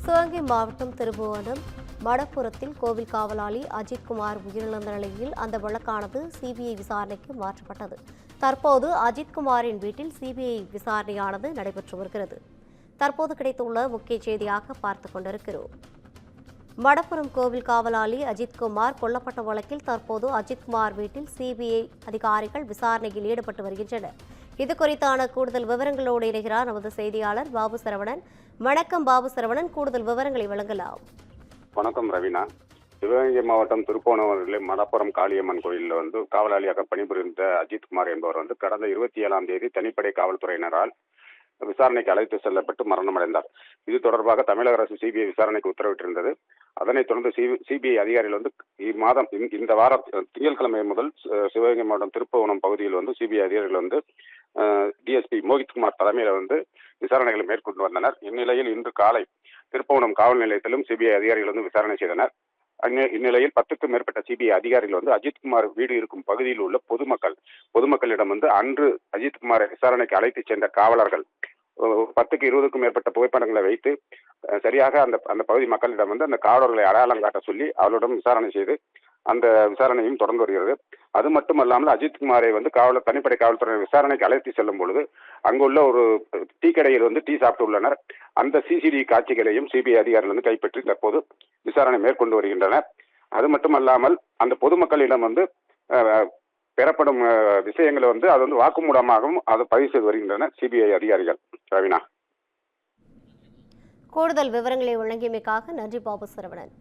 சிவகங்கை மாவட்டம் திருபுவனம் மடப்புரத்தில் கோவில் காவலாளி அஜித்குமார் உயிரிழந்த நிலையில் அந்த வழக்கானது சிபிஐ விசாரணைக்கு மாற்றப்பட்டது. தற்போது அஜித்குமாரின் வீட்டில் சிபிஐ விசாரணையானது நடைபெற்று வருகிறது. தற்போது கிடைத்துள்ள முக்கிய செய்தியாக பார்த்துக் கொண்டிருக்கிறோம். மடப்புரம் கோவில் காவலாளி அஜித்குமார் கொல்லப்பட்ட வழக்கில் தற்போது அஜித்குமார் வீட்டில் சிபிஐ அதிகாரிகள் விசாரணையில் ஈடுபட்டு வருகின்றனர். இது குறித்தான கூடுதல் விவரங்களோடு இணைகிறார் நமது செய்தியாளர் பாபு சரவணன். வணக்கம் பாபு சரவணன், கூடுதல் விவரங்களை வழங்கலாம். வணக்கம் ரவீனா. சிவகங்கை மாவட்டம் திருப்போணவரில் மடப்புரம் காளியம்மன் கோயிலில் காவலாளியாக பணிபுரிந்த அஜித்குமார் என்பவர் கடந்த 27ஆம் தேதி தனிப்படை காவல்துறையினரால் விசாரணைக்கு அழைத்து செல்லப்பட்டு மரணமடைந்தார். இது தொடர்பாக தமிழக அரசு சிபிஐ விசாரணைக்கு உத்தரவிட்டிருந்தது. அதனைத் தொடர்ந்து சிபிஐ அதிகாரிகள் இம்மாதம் இந்த வாரம் திங்கட்கிழமை முதல் சிவகங்கை மாவட்டம் திருப்புவனம் பகுதியில் சிபிஐ அதிகாரிகள் டிஎஸ்பி மோகித்குமார் தலைமையில் விசாரணைகளை மேற்கொண்டு வந்தனர். இந்நிலையில் இன்று காலை திருப்புவனம் காவல் நிலையத்திலும் சிபிஐ அதிகாரிகள் விசாரணை செய்தனர். இந்நிலையில் 10க்கும் மேற்பட்ட சிபிஐ அதிகாரிகள் அஜித்குமார் வீடு இருக்கும் பகுதியில் உள்ள பொதுமக்களிடம் அன்று அஜித்குமாரை விசாரணைக்கு அழைத்து சென்ற காவலர்கள் 10க்கு 20க்கும் மேற்பட்ட புகைப்படங்களை வைத்து சரியாக அந்த பகுதி மக்களிடம் அந்த காவலர்களை அடையாளம் காட்ட சொல்லி அவர்களிடம் விசாரணை செய்து அந்த விசாரணையும் தொடர்ந்து வருகிறது. அது மட்டுமல்லாமல் அஜித்குமாரை தனிப்படை காவல்துறை விசாரணைக்கு அழைத்து செல்லும் பொழுது அங்குள்ள ஒரு டீ கடையில் டீ சாப்பிட்டு உள்ளனர். அந்த சிசிடிவி காட்சிகளையும் சிபிஐ அதிகாரிகள் கைப்பற்றி தற்போது விசாரணை மேற்கொண்டு வருகின்றனர். அது மட்டுமல்லாமல் அந்த பொதுமக்களிடம் பெறப்படும் விஷயங்களை அது வாக்குமூலமாகவும் அதை பதிவு செய்து வருகின்றனர் சிபிஐ அதிகாரிகள். ரவீனா, கூடுதல் விவரங்களை வழங்கியமைக்காக நன்றி பாபு சரவணன்.